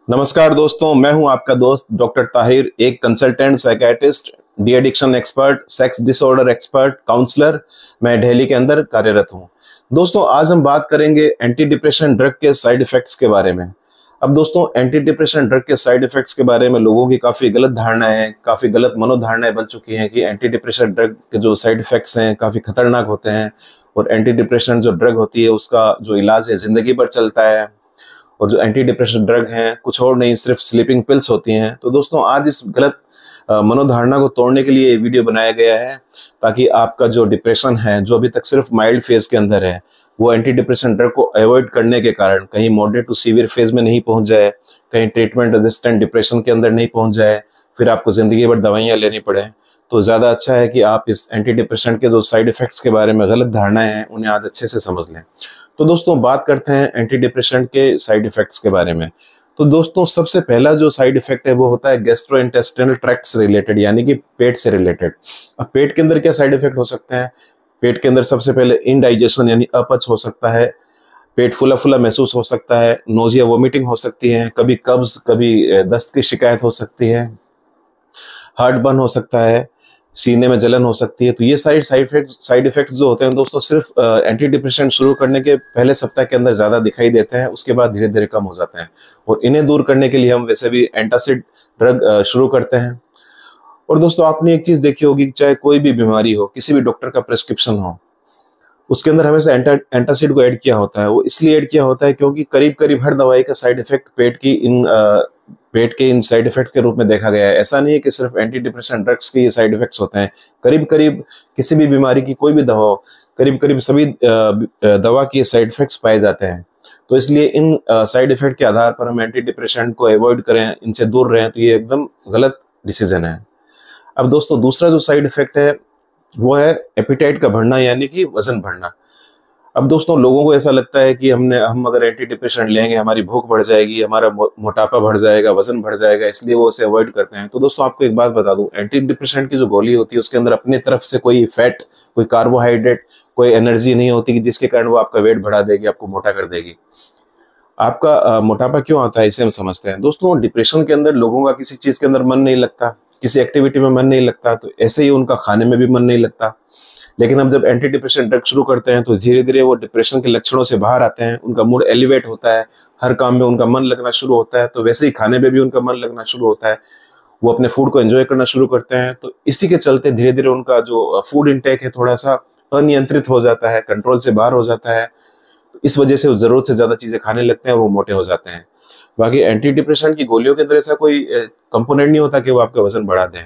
नमस्कार दोस्तों, मैं हूं आपका दोस्त डॉक्टर ताहिर, एक consultant psychiatrist, de addiction expert, sex disorder expert, counsellor. मैं दिल्ली के अंदर कार्यरत हूं। दोस्तों, आज हम बात करेंगे एंटी डिप्रेशन ड्रग के साइड इफेक्ट्स के बारे में। अब दोस्तों, एंटी डिप्रेशन ड्रग के साइड इफेक्ट्स के बारे में लोगों की काफी गलत धारणाएं हैं, काफी गलत मनोधारणाएं बन चुकी हैं कि एंटी डिप्रेशन ड्रग के जो साइड इफेक्ट्स हैं काफी खतरनाक होते हैं और एंटी डिप्रेशन जो ड्रग होती है उसका जो इलाज है जिंदगी भर चलता है। और जो एंटी डिप्रेशन ड्रग हैं कुछ और नहीं, सिर्फ स्लीपिंग पिल्स होती हैं। तो दोस्तों, आज इस गलत मनोधारणा को तोड़ने के लिए ये वीडियो बनाया गया है ताकि आपका जो डिप्रेशन है, जो अभी तक सिर्फ माइल्ड फेज के अंदर है, वो एंटी डिप्रेशन ड्रग को अवॉइड करने के कारण कहीं मॉडरेट टू सीवियर फेज में नहीं पहुंच जाए, कहीं ट्रीटमेंट रेजिस्टेंट डिप्रेशन के अंदर नहीं पहुंच जाए, फिर आपको जिंदगी भर दवाइयां लेनी पड़े। तो ज्यादा अच्छा है कि आप इस एंटी डिप्रेशन के जो साइड इफेक्ट्स के बारे में गलत धारणाएं हैं उन्हें आज अच्छे से समझ लें। तो दोस्तों, बात करते हैं एंटी डिप्रेशन के साइड इफेक्ट्स के बारे में। तो दोस्तों, सबसे पहला जो साइड इफेक्ट है वो होता है गैस्ट्रोइंटेस्टिनल ट्रैक्ट से रिलेटेड, यानी कि पेट से रिलेटेड। अब पेट के अंदर क्या साइड इफेक्ट हो सकते हैं? पेट के अंदर सबसे पहले इनडाइजेशन यानी अपच हो सकता है, पेट फूला फूला महसूस हो सकता है, नोजिया वोमिटिंग हो सकती है, कभी कब्ज, कभी दस्त की शिकायत हो सकती है, हार्ट बर्न हो सकता है, सीने में जलन हो सकती है। तो ये साइड इफेक्ट्स जो होते हैं दोस्तों, सिर्फ एंटी डिप्रेशन शुरू करने के पहले सप्ताह के अंदर ज्यादा दिखाई देते हैं, उसके बाद धीरे धीरे कम हो जाते हैं। और इन्हें दूर करने के लिए हम वैसे भी एंटासिड ड्रग शुरू करते हैं। और दोस्तों, आपने एक चीज देखी होगी, चाहे कोई भी बीमारी हो, किसी भी डॉक्टर का प्रेस्क्रिप्शन हो, उसके अंदर हमेशा एंटासिड को ऐड किया होता है। वो इसलिए ऐड किया होता है क्योंकि करीब करीब हर दवाई का साइड इफेक्ट पेट के इन साइड इफेक्ट्स के रूप में देखा गया है। ऐसा नहीं है कि सिर्फ एंटी डिप्रेशन ड्रग्स के ये साइड इफेक्ट्स होते हैं। करीब करीब किसी भी बीमारी की कोई भी दवा हो, करीब करीब सभी दवा के साइड इफेक्ट्स पाए जाते हैं। तो इसलिए इन साइड इफेक्ट के आधार पर हम एंटी डिप्रेशन को अवॉइड करें, इनसे दूर रहें, तो ये एकदम गलत डिसीजन है। अब दोस्तों, दूसरा जो साइड इफेक्ट है वो है एपिटाइट का बढ़ना, यानी कि वजन बढ़ना। अब दोस्तों, लोगों को ऐसा लगता है कि हम अगर एंटी डिप्रेशन लेंगे हमारी भूख बढ़ जाएगी, हमारा मोटापा बढ़ जाएगा, वजन बढ़ जाएगा, इसलिए वो उसे अवॉइड करते हैं। तो दोस्तों, आपको एक बात बता दूं, एंटी डिप्रेशन की जो गोली होती है उसके अंदर अपनी तरफ से कोई फैट, कोई कार्बोहाइड्रेट, कोई एनर्जी नहीं होती कि जिसके कारण वो आपका वेट बढ़ा देगी, आपको मोटा कर देगी। आपका मोटापा क्यों आता है इसे हम समझते हैं। दोस्तों, डिप्रेशन के अंदर लोगों का किसी चीज के अंदर मन नहीं लगता, किसी एक्टिविटी में मन नहीं लगता, तो ऐसे ही उनका खाने में भी मन नहीं लगता। लेकिन हम जब एंटी डिप्रेशन ड्रग शुरू करते हैं तो धीरे धीरे वो डिप्रेशन के लक्षणों से बाहर आते हैं, उनका मूड एलिवेट होता है, हर काम में उनका मन लगना शुरू होता है, तो वैसे ही खाने में भी उनका मन लगना शुरू होता है, वो अपने फूड को एंजॉय करना शुरू करते हैं। तो इसी के चलते धीरे धीरे उनका जो फूड इंटेक है थोड़ा सा अनियंत्रित हो जाता है, कंट्रोल से बाहर हो जाता है। तो इस वजह से वो जरूरत से ज्यादा चीजें खाने लगते हैं और वो मोटे हो जाते हैं। बाकी एंटी डिप्रेशन की गोलियों के अंदर ऐसा कोई कंपोनेंट नहीं होता कि वो आपका वजन बढ़ा दें।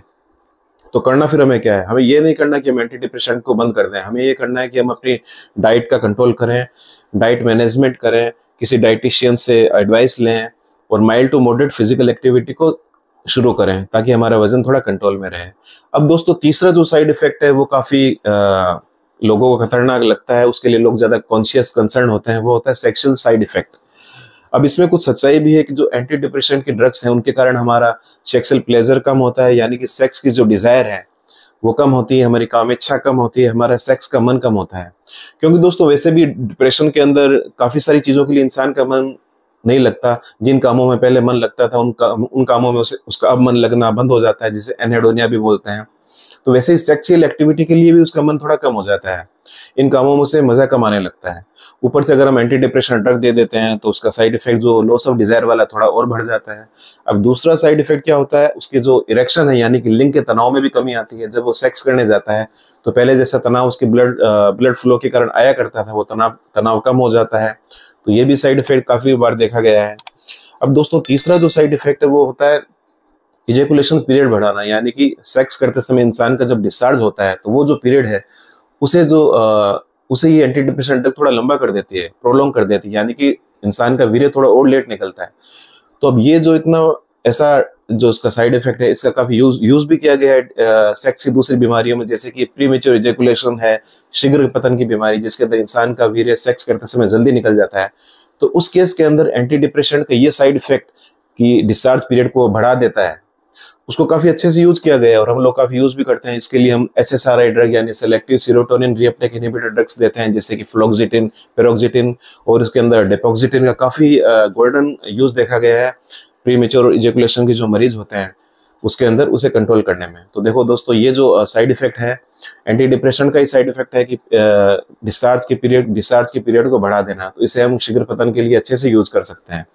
तो करना फिर हमें क्या है? हमें ये नहीं करना कि हम एंटी डिप्रेशन को बंद कर दें, हमें ये करना है कि हम अपनी डाइट का कंट्रोल करें, डाइट मैनेजमेंट करें, किसी डाइटिशियन से एडवाइस लें और mild to moderate physical activity को शुरू करें ताकि हमारा वजन थोड़ा कंट्रोल में रहे। अब दोस्तों, तीसरा जो साइड इफेक्ट है वो काफी लोगों को खतरनाक लगता है, उसके लिए लोग ज्यादा कॉन्शियस कंसर्न होते हैं, वो होता है सेक्सुअल साइड इफेक्ट। अब इसमें कुछ सच्चाई भी है कि जो एंटी डिप्रेशन की ड्रग्स हैं उनके कारण हमारा सेक्सुअल प्लेजर कम होता है, यानी कि सेक्स की जो डिजायर है वो कम होती है, हमारी काम इच्छा कम होती है, हमारा सेक्स का मन कम होता है। क्योंकि दोस्तों, वैसे भी डिप्रेशन के अंदर काफी सारी चीजों के लिए इंसान का मन नहीं लगता। जिन कामों में पहले मन लगता था उन कामों में उसका अब मन लगना बंद हो जाता है, जिसे एनहेडोनिया भी बोलते हैं। तो वैसे ही सेक्सुअल एक्टिविटी के लिए भी उसका मन थोड़ा कम हो जाता है, इन कामों में से मजा कम आने लगता है। ऊपर से अगर हम एंटी डिप्रेशन ड्रग दे देते हैं तो उसका साइड इफेक्ट जो लॉस ऑफ डिजायर वाला थोड़ा और बढ़ जाता है। अब दूसरा साइड इफेक्ट क्या होता है, उसकी जो इरेक्शन है यानी कि लिंग के तनाव में भी कमी आती है। जब वो सेक्स करने जाता है तो पहले जैसा तनाव उसके ब्लड फ्लो के कारण आया करता था, वो तनाव कम हो जाता है। तो ये भी साइड इफेक्ट काफी बार देखा गया है। अब दोस्तों, तीसरा जो साइड इफेक्ट है वो होता है इजेकुलेशन पीरियड बढ़ाना, यानी कि सेक्स करते समय इंसान का जब डिस्चार्ज होता है तो वो जो पीरियड है उसे ये एंटी डिप्रेशन ड्रग थोड़ा लंबा कर देती है, प्रोलॉन्ग कर देती है, यानी कि इंसान का वीर्य थोड़ा और लेट निकलता है। तो अब ये जो इतना ऐसा जो इसका साइड इफेक्ट है, इसका काफी यूज भी किया गया है सेक्स की दूसरी बीमारियों में, जैसे कि प्रीमेच्योर इजेकुलेशन है, शीघ्र पतन की बीमारी, जिसके अंदर इंसान का वीर्य सेक्स करते समय जल्दी निकल जाता है। तो उस केस के अंदर एंटी डिप्रेशन का ये साइड इफेक्ट कि डिस्चार्ज पीरियड को बढ़ा देता है, उसको काफी अच्छे से यूज किया गया है और हम लोग काफी यूज भी करते हैं। इसके लिए हम SSRI ड्रग यानी selective serotonin reuptake inhibitor drugs देते हैं, जैसे कि फ्लोक्सिटिन, पेरोक्सिटिन, और इसके अंदर डेपोक्सिटिन का काफी गोल्डन यूज देखा गया है। प्रीमेच्योर इजैकुलेशन के जो मरीज होते हैं उसके अंदर उसे कंट्रोल करने में। तो देखो दोस्तों, ये जो साइड इफेक्ट है एंटी डिप्रेशन का ही साइड इफेक्ट है कि डिस्चार्ज के पीरियड को बढ़ा देना। तो इसे हम शीघ्र पतन के लिए अच्छे से यूज कर सकते हैं।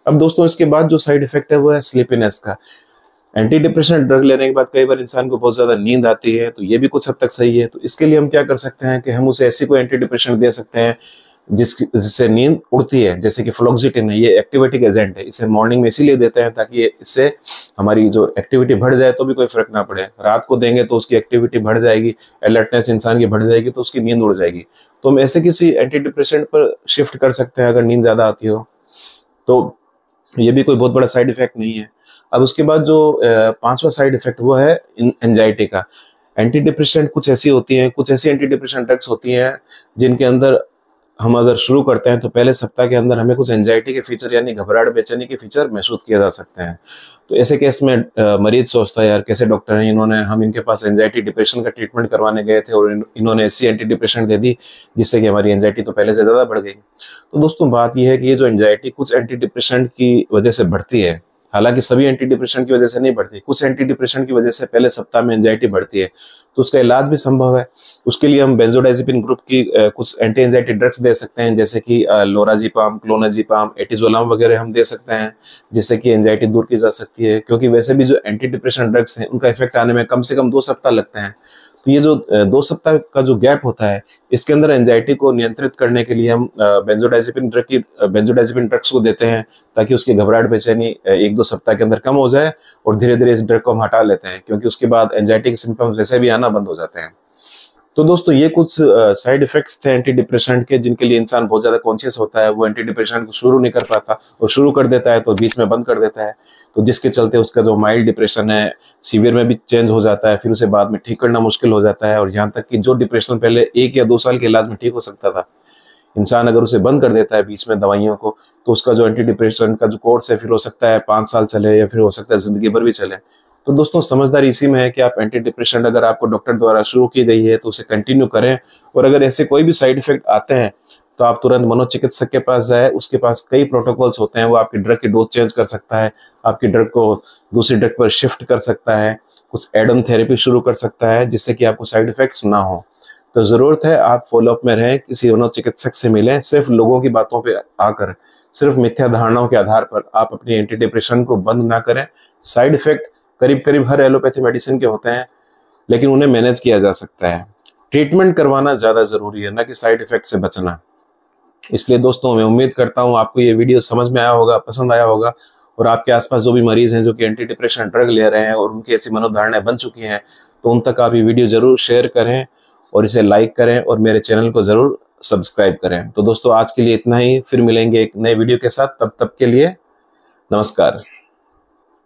अब दोस्तों, इसके बाद जो साइड इफेक्ट है वो है स्लीपीनेस का। एंटी डिप्रेशन ड्रग लेने के बाद कई बार इंसान को बहुत ज्यादा नींद आती है, तो ये भी कुछ हद तक सही है। तो इसके लिए हम क्या कर सकते हैं कि हम उसे ऐसी कोई एंटी डिप्रेशन दे सकते हैं जिससे नींद उड़ती है, जैसे कि फ्लोक्सिटिन है। ये एक्टिवेटिक एजेंट है, इसे मॉर्निंग में इसीलिए देते हैं ताकि इससे हमारी जो एक्टिविटी बढ़ जाए तो भी कोई फर्क ना पड़े। रात को देंगे तो उसकी एक्टिविटी बढ़ जाएगी, अलर्टनेस इंसान की बढ़ जाएगी, तो उसकी नींद उड़ जाएगी। तो हम ऐसे किसी एंटी डिप्रेशन पर शिफ्ट कर सकते हैं अगर नींद ज्यादा आती हो। तो ये भी कोई बहुत बड़ा साइड इफेक्ट नहीं है। अब उसके बाद जो 5वां साइड इफेक्ट वो है एंजाइटी का। एंटी डिप्रेशन कुछ ऐसी एंटी डिप्रेशन ड्रग्स होती हैं जिनके अंदर हम अगर शुरू करते हैं तो पहले सप्ताह के अंदर हमें कुछ एंजाइटी के फीचर यानी घबराहट, बेचैनी के फीचर महसूस किए जा सकते हैं। तो ऐसे केस में मरीज सोचता है, यार कैसे डॉक्टर हैं इन्होंने, हम इनके पास एंजाइटी डिप्रेशन का ट्रीटमेंट करवाने गए थे और इन्होंने ऐसी एंटी डिप्रेशन दे दी जिससे कि हमारी एंजाइटी तो पहले से ज्यादा बढ़ गई। तो दोस्तों, बात यह है कि ये जो एंजाइटी कुछ एंटी डिप्रेशन की वजह से बढ़ती है, हालांकि सभी एंटी डिप्रेशन की वजह से नहीं बढ़ती, कुछ एंटी डिप्रेशन की वजह से पहले सप्ताह में एंजाइटी बढ़ती है। तो उसका इलाज भी संभव है। उसके लिए हम बेंजोडाइजेपिन ग्रुप की कुछ एंटी एंजाइटी ड्रग्स दे सकते हैं, जैसे कि लोराजिपाम, क्लोनाजिपाम, एटिजोलाम वगैरह हम दे सकते हैं, जिससे कि एंजाइटी दूर की जा सकती है। क्योंकि वैसे भी जो एंटी डिप्रेशन ड्रग्स हैं उनका इफेक्ट आने में कम से कम 2 सप्ताह लगते हैं। तो ये जो 2 सप्ताह का जो गैप होता है, इसके अंदर एंजाइटी को नियंत्रित करने के लिए हम बेंजोडाइजेपिन ड्रग्स को देते हैं ताकि उसकी घबराहट, बेचैनी 1-2 सप्ताह के अंदर कम हो जाए और धीरे धीरे इस ड्रग को हम हटा लेते हैं, क्योंकि उसके बाद एंजाइटी के सिम्टम्स वैसे भी आना बंद हो जाते हैं। तो दोस्तों, ये कुछ साइड इफेक्ट्स थे एंटी डिप्रेशन के, जिनके लिए इंसान बहुत ज्यादा कॉन्शियस होता है। वो एंटी डिप्रेशन को शुरू नहीं कर पाता और शुरू कर देता है तो बीच में बंद कर देता है, तो जिसके चलते उसका जो माइल्ड डिप्रेशन है सीवियर में भी चेंज हो जाता है, फिर उसे बाद में ठीक करना मुश्किल हो जाता है। और यहाँ तक कि जो डिप्रेशन पहले 1 या 2 साल के इलाज में ठीक हो सकता था, इंसान अगर उसे बंद कर देता है बीच में दवाइयों को, तो उसका जो एंटी डिप्रेशन का जो कोर्स है फिर हो सकता है 5 साल चले या फिर हो सकता है जिंदगी भर भी चले। तो दोस्तों, समझदारी इसी में है कि आप एंटी डिप्रेशन अगर आपको डॉक्टर द्वारा शुरू की गई है तो उसे कंटिन्यू करें, और अगर ऐसे कोई भी साइड इफेक्ट आते हैं तो आप तुरंत मनोचिकित्सक के पास जाए। उसके पास कई प्रोटोकॉल्स होते हैं, वो आपकी ड्रग की डोज चेंज कर सकता है, आपकी ड्रग को दूसरी ड्रग पर शिफ्ट कर सकता है, कुछ एड ऑन थेरेपी शुरू कर सकता है जिससे कि आपको साइड इफेक्ट्स ना हो। तो जरूरत है आप फॉलोअप में रहें, किसी मनोचिकित्सक से मिलें। सिर्फ लोगों की बातों पे आकर, सिर्फ मिथ्या धारणाओं के आधार पर आप अपनी एंटी डिप्रेशन को बंद ना करें। साइड इफेक्ट करीब करीब हर एलोपैथी मेडिसिन के होते हैं, लेकिन उन्हें मैनेज किया जा सकता है। ट्रीटमेंट करवाना ज्यादा जरूरी है, ना कि साइड इफेक्ट से बचना। इसलिए दोस्तों, मैं उम्मीद करता हूं आपको ये वीडियो समझ में आया होगा, पसंद आया होगा, और आपके आसपास जो भी मरीज हैं जो कि एंटी डिप्रेशन ड्रग ले रहे हैं और उनकी ऐसी मनोधारणाएं बन चुकी हैं, तो उन तक आप ये वीडियो जरूर शेयर करें और इसे लाइक करें और मेरे चैनल को जरूर सब्सक्राइब करें। तो दोस्तों, आज के लिए इतना ही, फिर मिलेंगे एक नए वीडियो के साथ। तब तक के लिए नमस्कार।